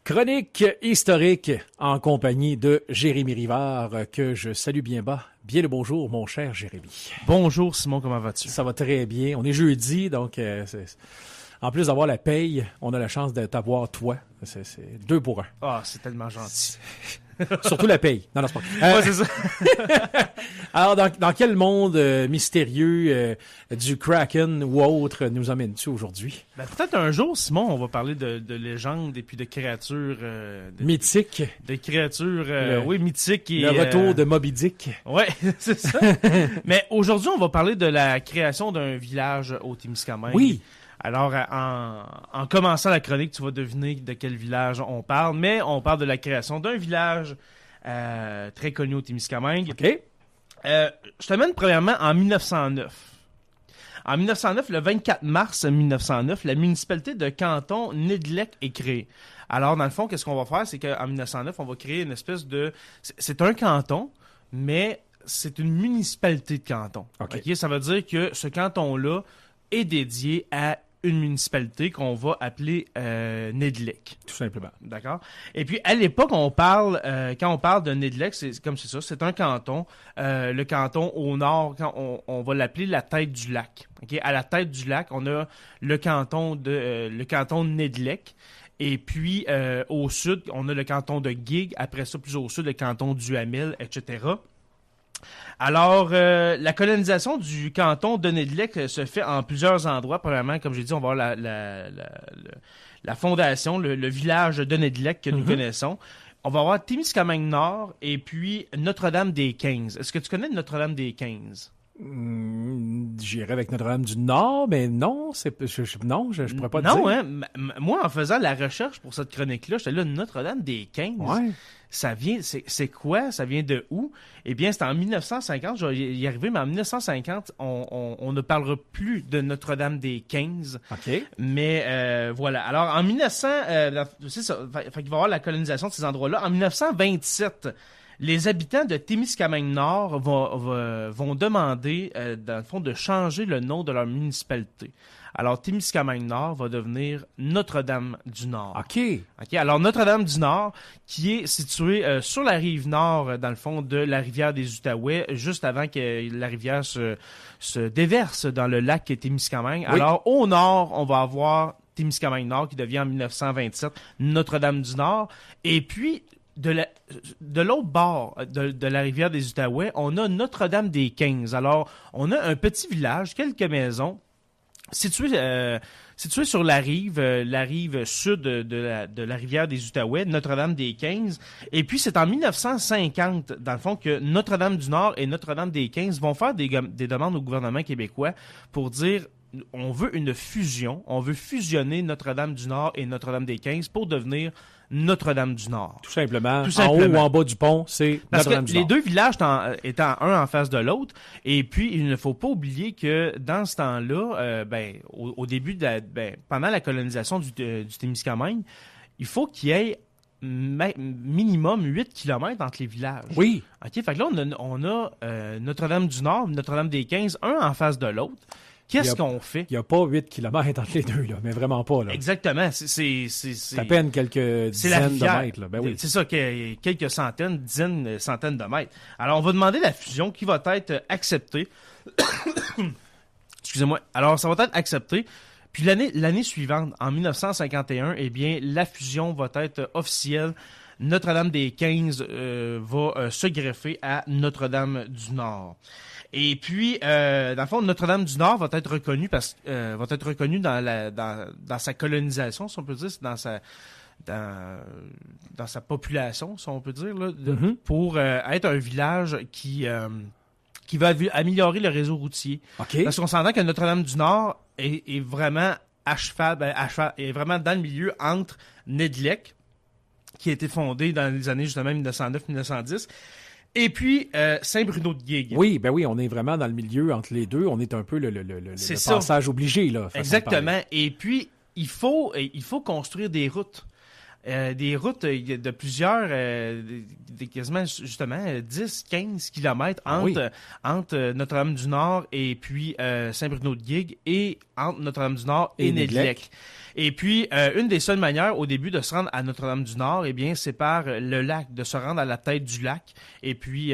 Chronique historique en compagnie de Jérémy Rivard, que je salue bien bas. Bien le bonjour, mon cher Jérémy. Bonjour Simon, comment vas-tu? Ça va très bien. On est jeudi, donc en plus d'avoir la paye, on a la chance de t'avoir toi. C'est 2 pour 1. Ah, c'est tellement gentil. Surtout la paye. Non, c'est pas. Ouais, c'est ça. Alors, dans quel monde mystérieux du Kraken ou autre nous emmènes-tu aujourd'hui? Ben, peut-être un jour, Simon, on va parler de légendes et puis de créatures... Mythiques. De créatures, oui, mythiques. Et, le retour de Moby Dick. Ouais, c'est ça. Mais aujourd'hui, on va parler de la création d'un village au Témiscamingue. Oui. Alors, en commençant la chronique, tu vas deviner de quel village on parle, mais on parle de la création d'un village très connu au Témiscamingue. OK. Je t'amène premièrement en 1909. En 1909, le 24 mars 1909, la municipalité de Canton Nédelec est créée. Alors, dans le fond, qu'est-ce qu'on va faire? C'est qu'en 1909, on va créer une espèce de... C'est un canton, mais c'est une municipalité de canton. OK. OK? Ça veut dire que ce canton-là est dédié à une municipalité qu'on va appeler Nédelec. Tout simplement. D'accord? Et puis, à l'époque, on parle, quand on parle de Nédelec, c'est comme c'est ça, c'est un canton. Le canton au nord, on va l'appeler la tête du lac. Okay? À la tête du lac, on a le canton de Nédelec. Et puis, au sud, on a le canton de Guigues. Après ça, plus au sud, le canton du Hamel, etc. Alors, la colonisation du canton de Nédelec se fait en plusieurs endroits. Premièrement, comme j'ai dit, on va avoir la fondation, le village de Nédelec que nous connaissons. On va avoir Témiscamingue-Nord et puis Notre-Dame-des-15. Est-ce que tu connais Notre-Dame-des-15? J'irais avec Notre-Dame du Nord, mais non, je pourrais pas te dire. Non, hein? Moi, en faisant la recherche pour cette chronique-là, j'étais là, Notre-Dame-des-15. Ouais. Ça vient, c'est quoi? Ça vient de où? Eh bien, c'est en 1950, je vais y arriver, mais en 1950, on ne parlera plus de Notre-Dame-des-15. OK. Mais voilà. Alors, en 1900, c'est ça, fait qu'il va y avoir la colonisation de ces endroits-là. En 1927, les habitants de Témiscamingue-Nord vont demander, dans le fond, de changer le nom de leur municipalité. Alors, Témiscamingue-Nord va devenir Notre-Dame-du-Nord. OK. OK. Alors, Notre-Dame-du-Nord, qui est située sur la rive nord, dans le fond, de la rivière des Outaouais, juste avant que la rivière se déverse dans le lac Témiscamingue. Oui. Alors, au nord, on va avoir Témiscamingue-Nord, qui devient en 1927 Notre-Dame-du-Nord. Et puis, de l'autre bord de la rivière des Outaouais, on a Notre-Dame-des-15. Alors, on a un petit village, quelques maisons, situé sur la rive sud de la rivière des Outaouais, Notre-Dame-des-15. Et puis, c'est en 1950, dans le fond, que Notre-Dame-du-Nord et Notre-Dame-des-15 vont faire des demandes au gouvernement québécois pour dire on veut une fusion, on veut fusionner Notre-Dame-du-Nord et Notre-Dame-des-15 pour devenir Notre-Dame-du-Nord. Tout simplement. Tout simplement. En haut ou en bas du pont, c'est Notre-Dame-du-Nord. Les deux villages étant un en face de l'autre, et puis il ne faut pas oublier que dans ce temps-là, au début pendant la colonisation du Témiscamingue, il faut qu'il y ait minimum 8 km entre les villages. Oui. OK, fait que là, on a Notre-Dame-du-Nord, Notre-Dame-des-15, un en face de l'autre. Qu'est-ce qu'on fait? Il n'y a pas 8 km entre les deux, là, mais vraiment pas. Là. Exactement. C'est à peine quelques dizaines de mètres. Là. Ben oui. C'est ça, quelques centaines, dizaines, centaines de mètres. Alors, on va demander la fusion qui va être acceptée. Excusez-moi. Alors, ça va être accepté. Puis l'année suivante, en 1951, eh bien, la fusion va être officielle. Notre-Dame-des-15 va se greffer à Notre-Dame-du-Nord. Et puis, dans le fond, Notre-Dame-du-Nord va être reconnue dans sa colonisation, si on peut dire, dans sa population, si on peut dire, là, pour être un village qui va améliorer le réseau routier. Okay. Parce qu'on s'entend que Notre-Dame-du-Nord est vraiment est vraiment dans le milieu entre Nédelec, qui a été fondé dans les années justement 1909-1910, et puis Saint-Bruno-de-Guigues. Oui, ben oui, on est vraiment dans le milieu entre les deux. On est un peu le passage obligé, là. Exactement. Et puis, il faut construire des routes. des routes de plusieurs, quasiment justement 10-15 kilomètres entre Notre-Dame-du-Nord et puis Saint-Bruno-de-Guigue et entre Notre-Dame-du-Nord et Nédlec. Et puis, une des seules manières au début de se rendre à Notre-Dame-du-Nord, eh bien, c'est par le lac, de se rendre à la tête du lac et puis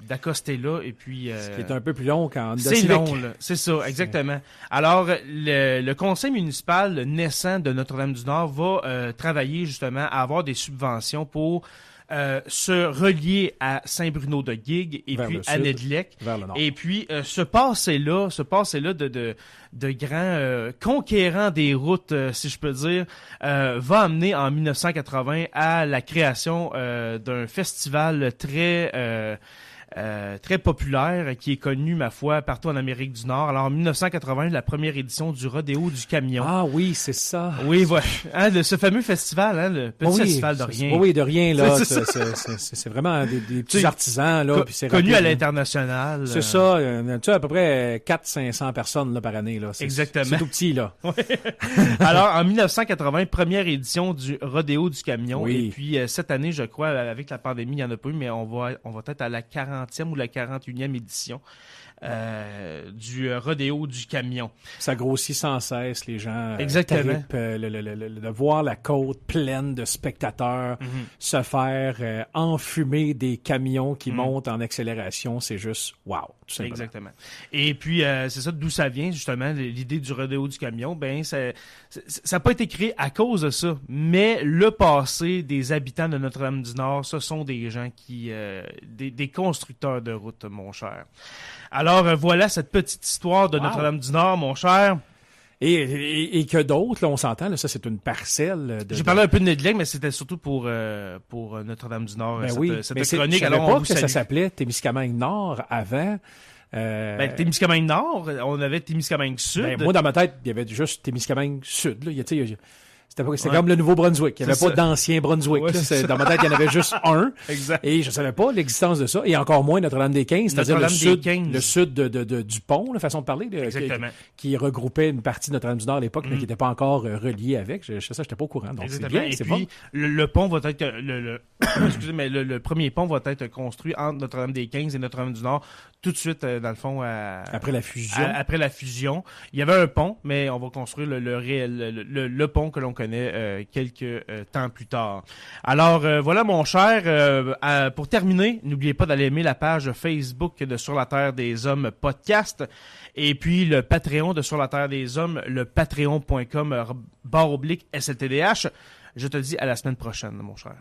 d'accoster là. Et puis, ce qui est un peu plus long qu'en Honda c'est Civic. long, là. C'est ça, exactement. Alors, le conseil municipal naissant de Notre-Dame-du-Nord va travailler justement à avoir des subventions pour se relier à Saint-Bruno-de-Guigue et Vers puis le à sud, Nédlec. vers le nord. Et puis ce passé-là de grands conquérants des routes, si je peux dire, va amener en 1980 à la création d'un festival très populaire qui est connu, ma foi, partout en Amérique du Nord. Alors, en 1980, la première édition du Rodéo du Camion. Ah oui, c'est ça. Oui, voilà. Ce fameux festival, le petit festival de rien. Oui, de rien, là. C'est C'est vraiment des petits artisans, là. Puis c'est connu rapide, à l'international. C'est ça. Tu sais, à peu près 400-500 personnes là, par année, là. Exactement. C'est tout petit, là. Alors, en 1980, première édition du Rodéo du Camion. Oui. Et puis, cette année, je crois, avec la pandémie, il n'y en a pas eu, mais on va être à la 40e ou la 41e édition du Rodéo du Camion. Ça grossit sans cesse, les gens Exactement. trippent, de voir la côte pleine de spectateurs se faire enfumer des camions qui montent en accélération, c'est juste wow, tout simplement. Exactement. Et puis, c'est ça, d'où ça vient, justement, l'idée du Rodéo du Camion. Ben, ça n'a pas été créé à cause de ça, mais le passé des habitants de Notre-Dame-du-Nord, ce sont des gens qui... des constructeurs de routes, mon cher. Alors, voilà cette petite histoire de Notre-Dame-du-Nord, mon cher. Et que d'autres, là, on s'entend, là, ça c'est une parcelle. J'ai parlé un peu de Nédlec, mais c'était surtout pour Notre-Dame-du-Nord, cette chronique. Je savais pas que ça s'appelait Témiscamingue Nord avant. Témiscamingue Nord, on avait Témiscamingue Sud. Ben, moi, dans ma tête, il y avait juste Témiscamingue Sud. Là. C'était comme le Nouveau-Brunswick. Il n'y avait pas d'ancien Brunswick. Ouais, là. Dans ma tête, il y en avait juste un. Exact. Et je savais pas l'existence de ça. Et encore moins Notre-Dame-des-Quinze, c'est-à-dire le sud du pont, la façon de parler, qui regroupait une partie de Notre-Dame-du-Nord à l'époque, mais qui n'était pas encore relié avec. Je n'étais pas au courant. Donc, c'est bien, et c'est puis, bon. le pont va être... excusez, mais le premier pont va être construit entre Notre-Dame-des-Quinze et Notre-Dame-du-Nord tout de suite, dans le fond, après la fusion. Après la fusion. Il y avait un pont, mais on va construire le pont que l'on connaît quelques temps plus tard. Alors, voilà, mon cher. Pour terminer, n'oubliez pas d'aller aimer la page Facebook de Sur la Terre des Hommes podcast et puis le Patreon de Sur la Terre des Hommes, le patreon.com/SLTDH. Je te dis à la semaine prochaine, mon cher.